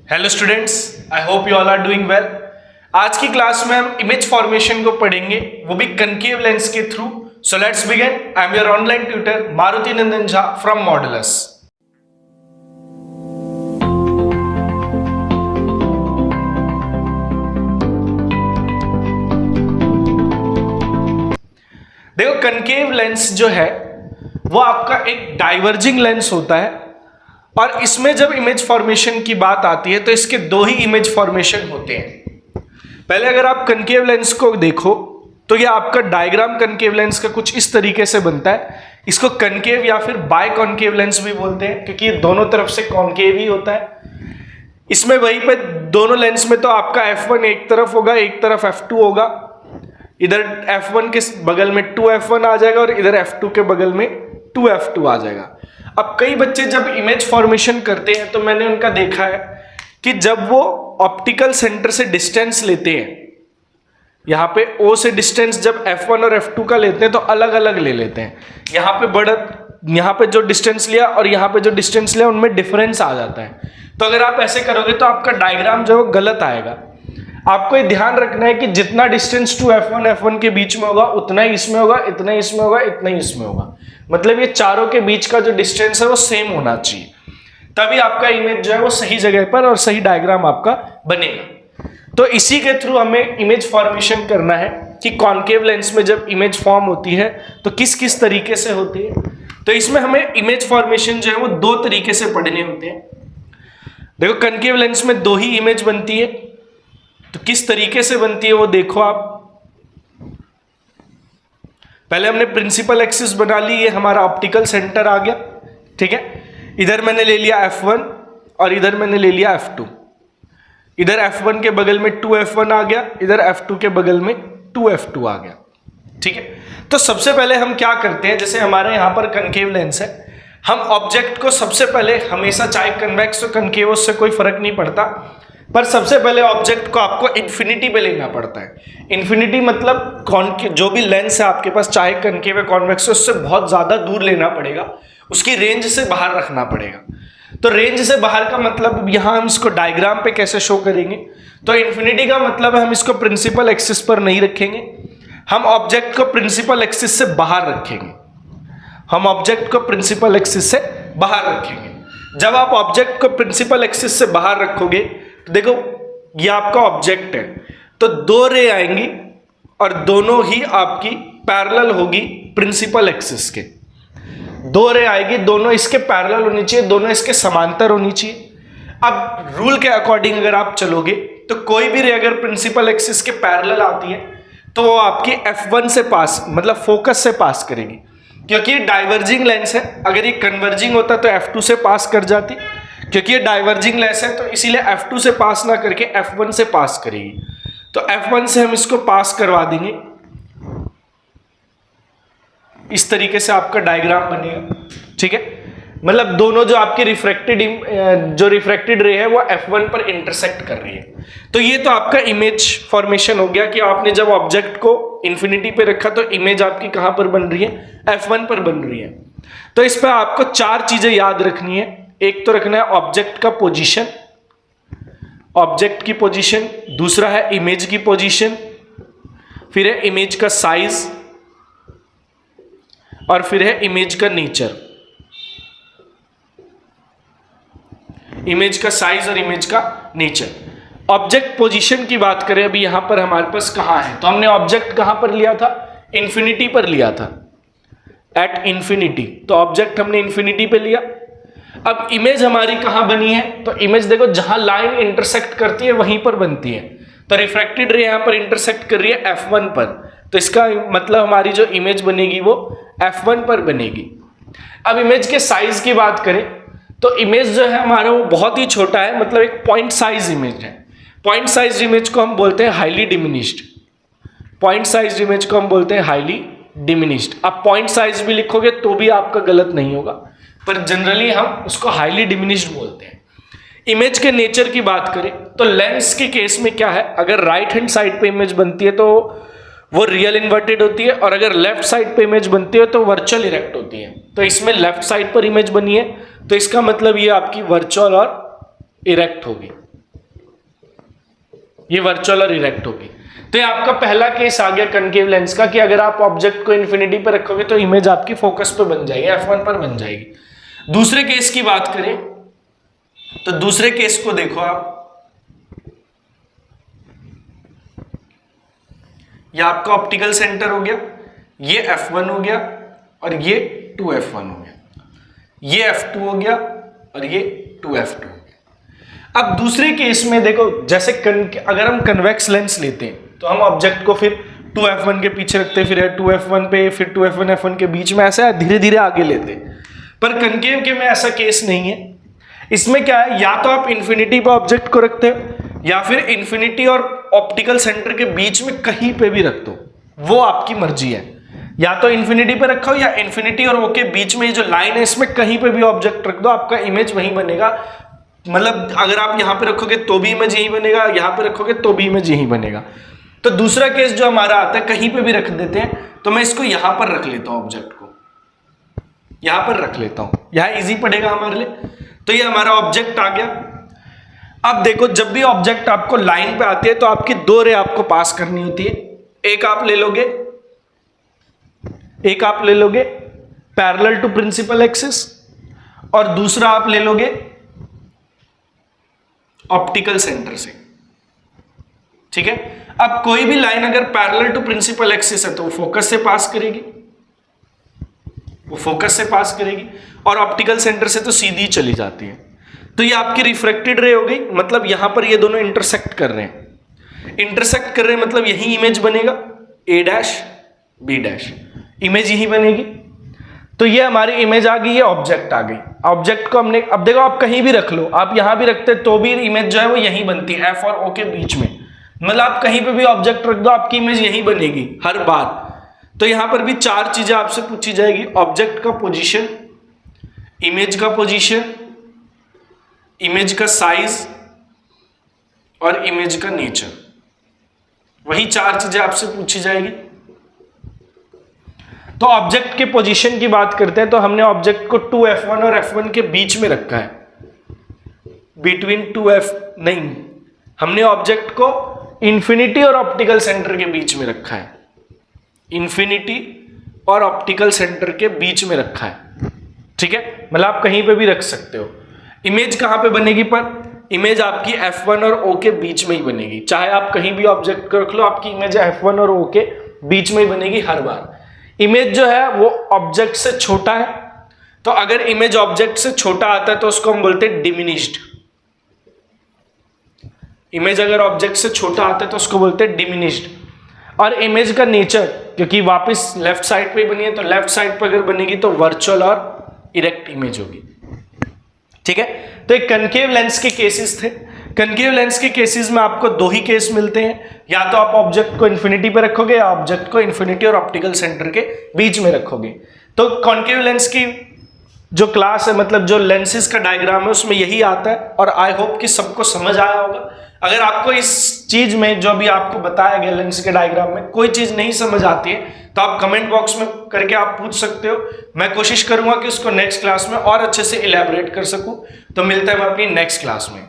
Hello students, I hope you all are doing well. आज की class में हम इमेज फॉर्मेशन को पढ़ेंगे, वो भी कनकेव लेंस के through. So let's begin. I am your online tutor Maruti Nandan Jha from modulus. देखो, कनकेव लेंस जो है वो आपका एक डाइवर्जिंग लेंस होता है, और इसमें जब इमेज फॉर्मेशन की बात आती है तो इसके दो ही इमेज फॉर्मेशन होते हैं। पहले अगर आप कनकेव लेंस को देखो तो ये आपका डायग्राम कनकेव लेंस का कुछ इस तरीके से बनता है। इसको कनकेव या फिर बाय कॉनकेव लेंस भी बोलते हैं, क्योंकि ये दोनों तरफ से कॉनकेव ही होता है। इसमें वहीं पे दोनों लेंस में तो आपका f1 एक तरफ होगा, एक तरफ f2 होगा। इधर f1 के बगल में 2f1 आ जाएगा और इधर f2 के बगल में 2f2 आ जाएगा। अब कई बच्चे जब इमेज फॉर्मेशन करते हैं तो मैंने उनका देखा है कि जब वो ऑप्टिकल सेंटर से डिस्टेंस लेते हैं, यहाँ पे O से डिस्टेंस जब f1 और f2 का लेते हैं तो अलग अलग ले लेते हैं। यहाँ पे जो डिस्टेंस लिया और यहाँ पे जो डिस्टेंस लिया उनमें डिफरेंस आ जाता है। तो अगर आप ऐसे करोगे तो आपका डायग्राम जो है वो गलत आएगा। आपको ये ध्यान रखना है कि जितना डिस्टेंस टू f1 के बीच में होगा उतना ही इसमें होगा, इतना ही इसमें होगा, इतना ही इसमें होगा। मतलब ये चारों के बीच का जो डिस्टेंस है वो सेम होना चाहिए, तभी आपका इमेज जो है वो सही जगह पर और सही डायग्राम आपका बनेगा। तो इसी के थ्रू हमें इमेज फॉर्मेशन करना है कि कॉनकेव लेंस में जब इमेज फॉर्म होती है तो किस किस तरीके से होती है। तो इसमें हमें इमेज फॉर्मेशन जो है वो दो तरीके से पढ़ने होते हैं। देखो, कनकेव लेंस में दो ही इमेज बनती है, तो किस तरीके से बनती है वो देखो आप। पहले हमने प्रिंसिपल एक्सिस बना ली, ये हमारा ऑप्टिकल सेंटर आ गया, ठीक है। इधर मैंने ले लिया f1 और इधर मैंने ले लिया f2। इधर f1 के बगल में 2f1 आ गया, इधर f2 के बगल में 2f2 आ गया, ठीक है। तो सबसे पहले हम क्या करते हैं, जैसे हमारे यहाँ पर कनकेव लेंस है, हम ऑब्जेक्ट को सबसे पहले हमेशा, चाहे कन्वेक्स हो कनकेव, उससे कोई फर्क नहीं पड़ता, पर सबसे पहले ऑब्जेक्ट को आपको इन्फिनिटी पे लेना पड़ता है। इन्फिनिटी मतलब जो भी लेंस है आपके पास, चाहे कनकेव है कॉन्वेक्स, उससे बहुत ज्यादा दूर लेना पड़ेगा, उसकी रेंज से बाहर रखना पड़ेगा। तो रेंज से बाहर का मतलब यहां हम इसको डायग्राम पे कैसे शो करेंगे, तो इन्फिनिटी का मतलब है हम इसको प्रिंसिपल एक्सिस पर नहीं रखेंगे, हम ऑब्जेक्ट को प्रिंसिपल एक्सिस से बाहर रखेंगे। हम ऑब्जेक्ट को प्रिंसिपल एक्सिस से बाहर रखेंगे। जब आप ऑब्जेक्ट को प्रिंसिपल एक्सिस से बाहर रखोगे तो देखो, ये आपका ऑब्जेक्ट है, तो दो रे आएंगी और दोनों ही आपकी पैरेलल होगी प्रिंसिपल एक्सिस के। दो रे आएगी, दोनों इसके पैरेलल होनी चाहिए, दोनों इसके समांतर होनी चाहिए। अब रूल के अकॉर्डिंग अगर आप चलोगे तो कोई भी रे अगर प्रिंसिपल एक्सिस के पैरेलल आती है तो वो आपकी f1 से पास, मतलब फोकस से पास करेगी, क्योंकि ये डाइवर्जिंग लेंस है। अगर ये कन्वर्जिंग होता तो f2 से पास कर जाती, क्योंकि ये डाइवर्जिंग लेंस है तो इसीलिए f2 से पास ना करके f1 से पास करेगी। तो f1 से हम इसको पास करवा देंगे, इस तरीके से आपका डायग्राम बनेगा, ठीक है। मतलब दोनों जो आपकी रिफ्रैक्टेड रे है वो f1 पर इंटरसेक्ट कर रही है। तो ये तो आपका इमेज फॉर्मेशन हो गया कि आपने जब ऑब्जेक्ट को इन्फिनिटी पे रखा तो इमेज आपकी कहां पर बन रही है, f1 पर बन रही है। तो इस पर आपको चार चीजें याद रखनी है। एक तो रखना है ऑब्जेक्ट का पोजीशन, ऑब्जेक्ट की पोजीशन, दूसरा है इमेज की पोजीशन, फिर है इमेज का साइज, और फिर है इमेज का नेचर। इमेज का साइज और इमेज का नेचर। ऑब्जेक्ट पोजीशन की बात करें, अभी यहां पर हमारे पास कहां है, तो हमने ऑब्जेक्ट कहां पर लिया था, इन्फिनिटी पर लिया था, एट इन्फिनिटी। तो ऑब्जेक्ट हमने इन्फिनिटी पे लिया। अब इमेज हमारी कहां बनी है, तो इमेज देखो जहां लाइन इंटरसेक्ट करती है वहीं पर बनती है। तो रिफ्रैक्टेड रे यहां पर इंटरसेक्ट कर रही है f1 पर, तो इसका मतलब हमारी जो इमेज बनेगी वो f1 पर बनेगी। अब इमेज के साइज की बात करें तो इमेज जो है हमारा वो बहुत ही छोटा है, मतलब एक पॉइंट साइज इमेज है। पॉइंट साइज इमेज को हम बोलते हैं highly diminished. Point size image को हम बोलते हैं हाईली डिमिनिश्ड। आप पॉइंट साइज भी लिखोगे तो भी आपका गलत नहीं होगा, पर जनरली हम उसको हाईली डिमिनिश्ड बोलते हैं। इमेज के नेचर की बात करें तो लेंस के केस में क्या है, अगर राइट हैंड साइड पे इमेज बनती है तो वो रियल इन्वर्टेड होती है, और अगर लेफ्ट साइड पे इमेज बनती है तो वर्चुअल इरेक्ट होती है। तो इसमें लेफ्ट साइड पर इमेज बनी है तो इसका मतलब ये आपकी वर्चुअल और इरेक्ट होगी, ये वर्चुअल और इरेक्ट होगी। तो ये आपका पहला केस आ गया कनकेव लेंस का कि अगर आप ऑब्जेक्ट को इन्फिनिटी पे रखोगे तो इमेज आपकी फोकस पे बन जाएगी, F1 पर बन जाएगी। दूसरे केस की बात करें तो दूसरे केस को देखो आप, ये आपका ऑप्टिकल सेंटर हो गया, ये F1 हो गया और ये 2F1 हो गया, ये F2 हो गया और ये 2F2 हो गया। अब दूसरे केस में देखो, जैसे अगर हम कन्वेक्स लेंस लेते हैं तो हम ऑब्जेक्ट को फिर 2F1 के पीछे रखते हैं, फिर 2F1 पे, फिर 2F1 F1 के बीच में, ऐसा धीरे धीरे आगे लेते हैं। पर कनकेव के में ऐसा केस नहीं है। इसमें क्या है, या तो आप इन्फिनिटी पे ऑब्जेक्ट को रखते हो या फिर इन्फिनिटी और ऑप्टिकल सेंटर के बीच में कहीं पे भी रख दो, वो आपकी मर्जी है। या तो इन्फिनिटी पे रखो या इन्फिनिटी और ओ के बीच में ये जो लाइन है इसमें कहीं पे भी ऑब्जेक्ट रख दो, आपका इमेज वहीं बनेगा। मतलब अगर आप यहां पे रखोगे तो भी इमेज यहीं बनेगा, यहां पे रखोगे तो भी इमेज यहीं बनेगा। तो दूसरा केस जो हमारा आता है, कहीं पे भी रख देते हैं, तो मैं इसको यहां पर रख लेता हूं, ऑब्जेक्ट को यहां पर रख लेता हूं, यहां इजी पड़ेगा हमारे लिए। तो ये हमारा ऑब्जेक्ट आ गया। अब देखो, जब भी ऑब्जेक्ट आपको लाइन पे आती है तो आपकी दो रे आपको पास करनी होती है। एक आप ले लोगे पैरेलल टू प्रिंसिपल एक्सिस और दूसरा आप ले लोगे ऑप्टिकल सेंटर से, ठीक है। अब कोई भी लाइन अगर पैरेलल टू प्रिंसिपल एक्सिस है तो वो फोकस से पास करेगी, और ऑप्टिकल सेंटर से तो सीधी चली जाती है। तो ये आपकी रिफ्रैक्टेड रे हो गई, मतलब यहां पर ये दोनों इंटरसेक्ट कर रहे हैं, मतलब यही इमेज बनेगा, A' B', इमेज यही बनेगी। तो ये हमारी इमेज आ गई, ये ऑब्जेक्ट आ गई। ऑब्जेक्ट को हमने, अब देखो आप कहीं भी रख लो, आप यहां भी रखते तो भी इमेज जो है वो यही बनती है, F और O के बीच में। मतलब आप कहीं पे भी ऑब्जेक्ट रख दो, आपकी इमेज यही बनेगी हर बार। तो यहां पर भी चार चीजें आपसे पूछी जाएगी: ऑब्जेक्ट का पोजीशन, इमेज का पोजीशन, इमेज का साइज और इमेज का नेचर। वही चार चीजें आपसे पूछी जाएगी। तो ऑब्जेक्ट के पोजीशन की बात करते हैं, तो हमने ऑब्जेक्ट को 2F1 और F1 के बीच में रखा है, बिटवीन 2F नहीं, हमने ऑब्जेक्ट को इन्फिनिटी और ऑप्टिकल सेंटर के बीच में रखा है, इन्फिनिटी और ऑप्टिकल सेंटर के बीच में रखा है, ठीक है। मतलब आप कहीं पे भी रख सकते हो। इमेज कहां पे बनेगी, पर इमेज आपकी F1 और O के बीच में ही बनेगी। चाहे आप कहीं भी ऑब्जेक्ट को रख लो, आपकी इमेज F1 और O के बीच में ही बनेगी हर बार। इमेज जो है वो ऑब्जेक्ट से छोटा है, तो अगर इमेज ऑब्जेक्ट से छोटा आता है तो उसको हम बोलते हैं डिमिनिश्ड। इमेज अगर ऑब्जेक्ट से छोटा आता है तो उसको बोलते हैं डिमिनिश्ड। और इमेज का नेचर, क्योंकि वापस लेफ्ट साइड पे बनी है, तो लेफ्ट साइड पर अगर बनेगी तो वर्चुअल और इरेक्ट इमेज होगी, ठीक है। तो एक कनकेव लेंस के केसेस थे। कनकेव लेंस के केसेस में आपको दो ही केस मिलते हैं, या तो आप ऑब्जेक्ट को इन्फिनिटी पे रखोगे या ऑब्जेक्ट को इन्फिनिटी और ऑप्टिकल सेंटर के बीच में रखोगे। तो कॉन्केव लेंस की जो क्लास है, मतलब जो लेंसेज का डायग्राम है, उसमें यही आता है। और आई होप कि सबको समझ आया होगा। अगर आपको इस चीज में जो भी आपको बताया गया लेंस के डायग्राम में कोई चीज नहीं समझ आती है तो आप कमेंट बॉक्स में करके आप पूछ सकते हो। मैं कोशिश करूंगा कि उसको नेक्स्ट क्लास में और अच्छे से इलैबोरेट कर सकूं। तो मिलते हैं हम अपनी नेक्स्ट क्लास में।